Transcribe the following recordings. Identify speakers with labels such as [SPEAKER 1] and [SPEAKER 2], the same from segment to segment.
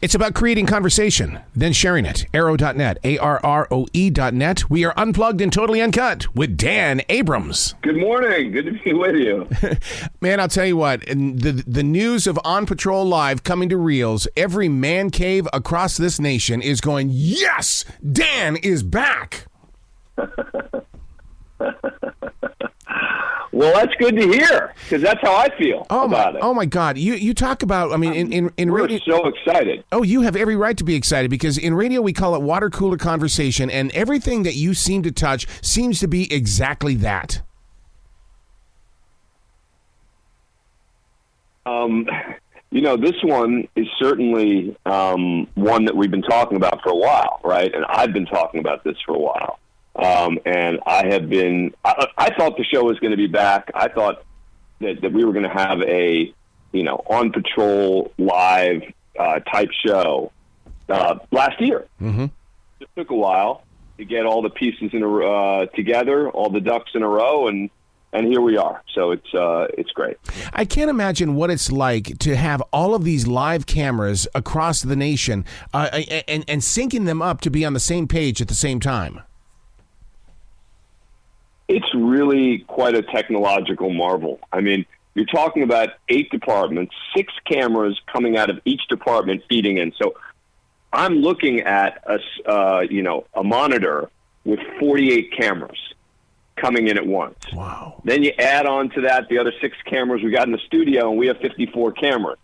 [SPEAKER 1] It's about creating conversation, then sharing it. Arrow.net, ARROE.net. We are unplugged and totally uncut with Dan Abrams.
[SPEAKER 2] Good morning. Good to be with you.
[SPEAKER 1] Man, I'll tell you what, the news of On Patrol Live coming to REELZ, every man cave across this nation is going, yes, Dan is back.
[SPEAKER 2] Well, that's good to hear, because that's how I feel about it.
[SPEAKER 1] Oh, my God. You talk about, I mean, in
[SPEAKER 2] we're
[SPEAKER 1] radio...
[SPEAKER 2] so excited.
[SPEAKER 1] Oh, you have every right to be excited, because in radio we call it water cooler conversation, and everything that you seem to touch seems to be exactly that.
[SPEAKER 2] This one is certainly one that we've been talking about for a while, right? And I've been talking about this for a while. And I thought the show was going to be back. I thought that we were going to have a, On Patrol Live type show last year. Mm-hmm. It took a while to get all the pieces together, all the ducks in a row, and here we are. So it's great.
[SPEAKER 1] I can't imagine what it's like to have all of these live cameras across the nation and syncing them up to be on the same page at the same time.
[SPEAKER 2] It's really quite a technological marvel. I mean, you're talking about 8 departments, 6 cameras coming out of each department feeding in. So I'm looking at a monitor with 48 cameras coming in at once.
[SPEAKER 1] Wow. Then
[SPEAKER 2] Then you add on to that the other 6 cameras we got in the studio, and we have 54 cameras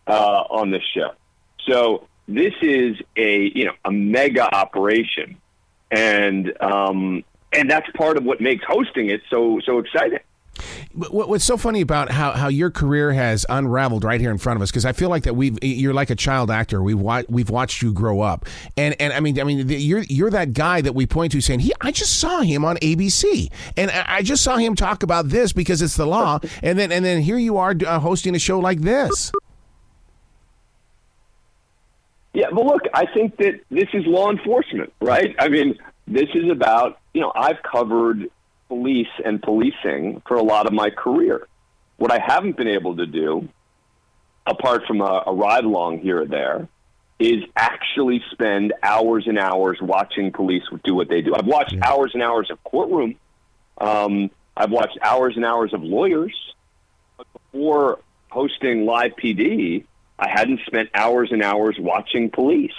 [SPEAKER 2] on this show. So this is a mega operation, and that's part of what makes hosting it so exciting.
[SPEAKER 1] What's so funny about how your career has unraveled right here in front of us, because I feel like that you're like a child actor. We've watched you grow up, and I mean you're that guy that we point to saying, I just saw him on ABC, and I just saw him talk about this because it's the law, and then here you are hosting a show like this.
[SPEAKER 2] Yeah, but look, I think that this is law enforcement, right? I mean, this is about, I've covered police and policing for a lot of my career. What I haven't been able to do, apart from a ride-along here or there, is actually spend hours and hours watching police do what they do. I've watched hours and hours of courtroom. I've watched hours and hours of lawyers. But before hosting Live PD, I hadn't spent hours and hours watching police.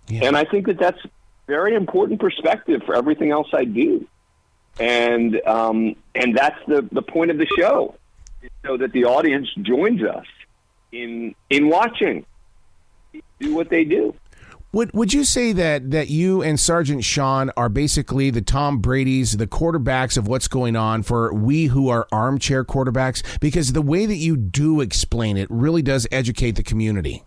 [SPEAKER 2] Yeah. And I think that that's very important perspective for everything else I do. And that's the point of the show, so that the audience joins us in watching do what they do.
[SPEAKER 1] Would you say that you and Sergeant Sean are basically the Tom Brady's, the quarterbacks of what's going on for we who are armchair quarterbacks? Because the way that you do explain it really does educate the community.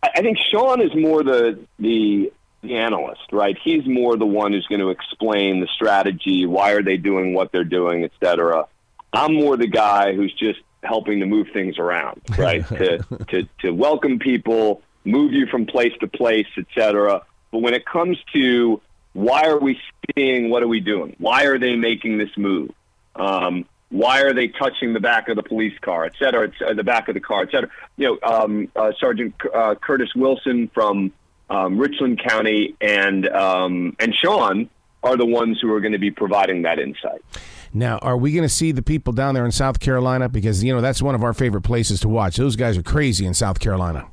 [SPEAKER 2] I think Sean is more the analyst, right? He's more the one who's going to explain the strategy, why are they doing what they're doing, et cetera. I'm more the guy who's just helping to move things around, right? to welcome people, move you from place to place, et cetera. But when it comes to why are we seeing, what are we doing? Why are they making this move? Why are they touching the back of the police car, et cetera, the back of the car, et cetera? Sergeant Curtis Wilson from Richland County and Sean are the ones who are going to be providing that insight.
[SPEAKER 1] Now, are we going to see the people down there in South Carolina? Because, that's one of our favorite places to watch. Those guys are crazy in South Carolina.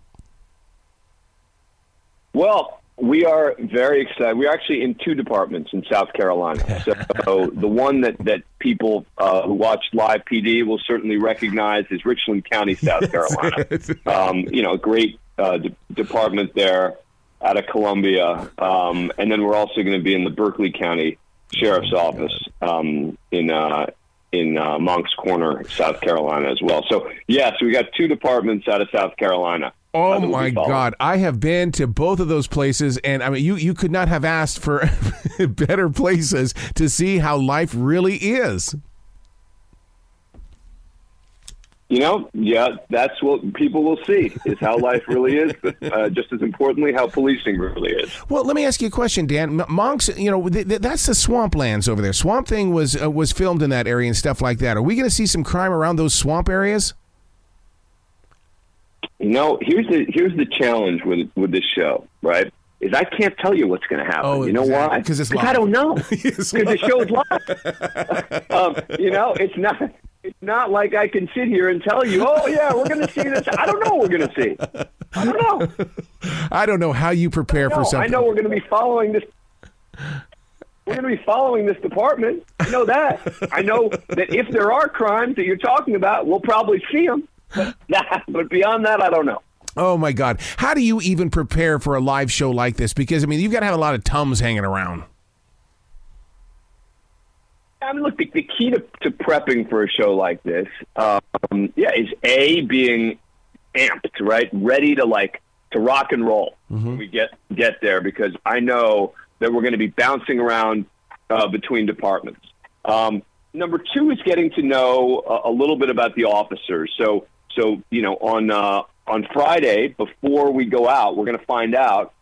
[SPEAKER 2] Well, we are very excited. We're actually in 2 departments in South Carolina. So the one that people who watch Live PD will certainly recognize is Richland County, South Carolina. A great department there out of Columbia. And then we're also going to be in the Berkeley County Sheriff's Office in Moncks Corner, South Carolina as well. So, we got 2 departments out of South Carolina.
[SPEAKER 1] Oh, my God. I have been to both of those places, and I mean, you could not have asked for better places to see how life really is.
[SPEAKER 2] That's what people will see, is how life really is, but just as importantly, how policing really is.
[SPEAKER 1] Well, let me ask you a question, Dan. Monks, that's the swamplands over there. Swamp Thing was filmed in that area and stuff like that. Are we going to see some crime around those swamp areas?
[SPEAKER 2] Here's the challenge with this show, right? Is I can't tell you what's going to happen.
[SPEAKER 1] Oh,
[SPEAKER 2] you know
[SPEAKER 1] exactly.
[SPEAKER 2] why?
[SPEAKER 1] Because
[SPEAKER 2] I don't know. Because the show's live. It's not like I can sit here and tell you, oh yeah, we're going to see this. I don't know what we're going to see. I don't know.
[SPEAKER 1] I don't know how you prepare for something.
[SPEAKER 2] I know we're going to be following this. We're going to be following this department. I know that. I know that if there are crimes that you're talking about, we'll probably see them. But beyond that, I don't know.
[SPEAKER 1] Oh, my God. How do you even prepare for a live show like this? Because, I mean, you've got to have a lot of Tums hanging around.
[SPEAKER 2] I mean, look, the key to prepping for a show like this, is A, being amped, right? Ready to rock and roll when we get there, because I know that we're going to be bouncing around between departments. Number two is getting to know a little bit about the officers. So on Friday, before we go out, we're going to find out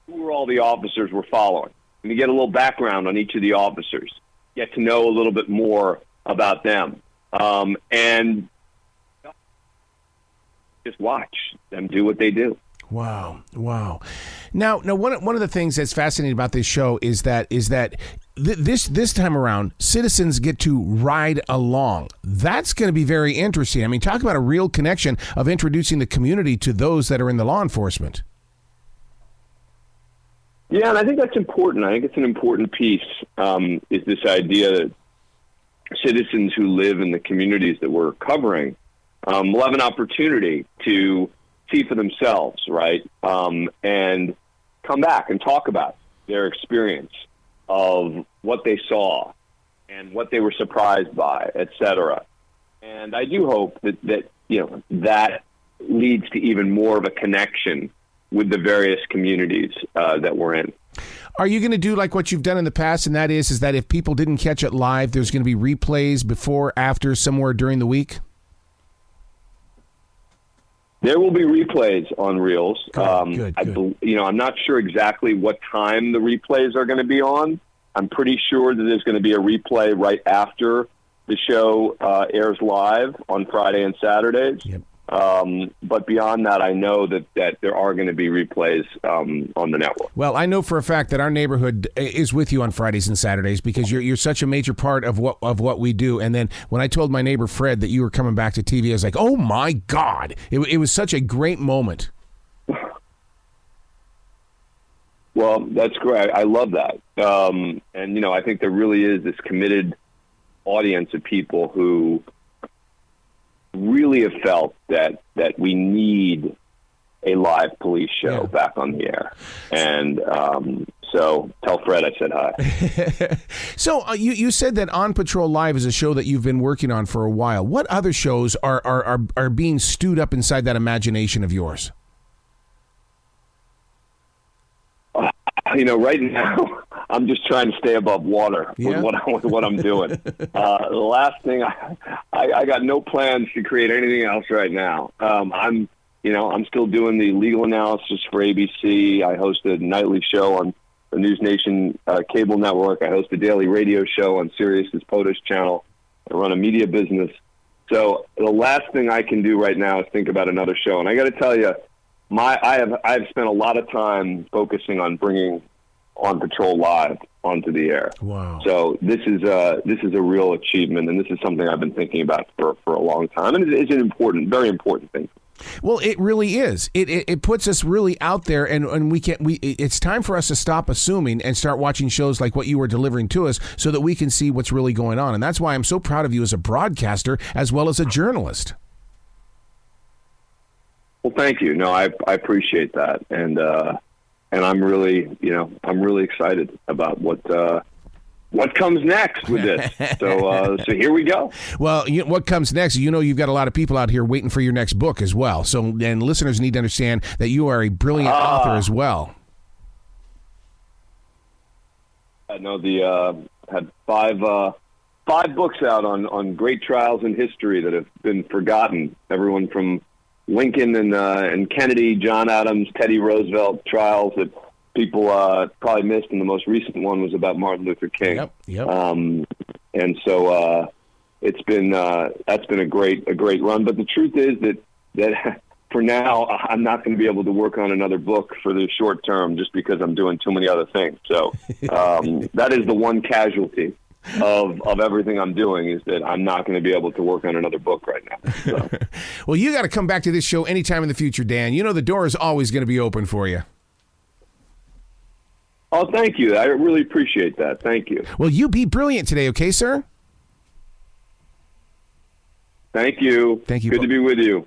[SPEAKER 2] who are all the officers we're following. And to get a little background on each of the officers, get to know a little bit more about them, and just watch them do what they do.
[SPEAKER 1] Wow. Now, one of the things that's fascinating about this show is that this time around, citizens get to ride along. That's going to be very interesting. I mean, talk about a real connection of introducing the community to those that are in the law enforcement.
[SPEAKER 2] Yeah, and I think that's important. I think it's an important piece, is this idea that citizens who live in the communities that we're covering will have an opportunity to see for themselves, right? And come back and talk about their experience of what they saw and what they were surprised by, et cetera. And I do hope that leads to even more of a connection with the various communities that we're in.
[SPEAKER 1] Are you going to do like what you've done in the past, and that is that if people didn't catch it live, there's going to be replays before, after, somewhere during the week?
[SPEAKER 2] There will be replays on REELZ.
[SPEAKER 1] Good.
[SPEAKER 2] I'm not sure exactly what time the replays are going to be on. I'm pretty sure that there's going to be a replay right after the show airs live on Friday and Saturdays.
[SPEAKER 1] Yep.
[SPEAKER 2] But beyond that, I know that there are going to be replays on the network.
[SPEAKER 1] Well, I know for a fact that our neighborhood is with you on Fridays and Saturdays because you're such a major part of what we do. And then when I told my neighbor Fred that you were coming back to TV, I was like, oh my God! It was such a great moment.
[SPEAKER 2] Well, that's great. I love that. And I think there really is this committed audience of people who really have felt that we need a live police show back on the air. And so tell Fred I said hi.
[SPEAKER 1] So you said that On Patrol Live is a show that you've been working on for a while. What other shows are being stewed up inside that imagination of yours?
[SPEAKER 2] Right now, I'm just trying to stay above water with what I'm doing. The last thing, I got no plans to create anything else right now. I'm still doing the legal analysis for ABC. I host a nightly show on the News Nation cable network. I host a daily radio show on Sirius's POTUS channel. I run a media business. So the last thing I can do right now is think about another show. And I got to tell you, I've spent a lot of time focusing on bringing On Patrol Live onto the air.
[SPEAKER 1] Wow!
[SPEAKER 2] So this is a real achievement, and this is something I've been thinking about for a long time, and it's an important, very important thing.
[SPEAKER 1] Well, it really is. It puts us really out there, and it's time for us to stop assuming and start watching shows like what you were delivering to us, so that we can see what's really going on. And that's why I'm so proud of you as a broadcaster as well as a journalist.
[SPEAKER 2] Well, thank you. No, I appreciate that, and I'm really excited about what comes next with this. So here we go.
[SPEAKER 1] Well, what comes next? You've got a lot of people out here waiting for your next book as well. So, and listeners need to understand that you are a brilliant author as well.
[SPEAKER 2] I know had five books out on great trials in history that have been forgotten. Everyone from Lincoln and Kennedy, John Adams, Teddy Roosevelt trials that people probably missed, and the most recent one was about Martin Luther King.
[SPEAKER 1] Yep.
[SPEAKER 2] And so it's been that's been a great run. But the truth is that for now, I'm not going to be able to work on another book for the short term just because I'm doing too many other things. So that is the one casualty of everything I'm doing, is that I'm not going to be able to work on another book right now. So.
[SPEAKER 1] Well, you got to come back to this show anytime in the future, Dan. You know the door is always going to be open for you.
[SPEAKER 2] Oh, thank you. I really appreciate that. Thank you.
[SPEAKER 1] Well, you be brilliant today, okay, sir?
[SPEAKER 2] Thank you.
[SPEAKER 1] Thank you.
[SPEAKER 2] Good to be with you.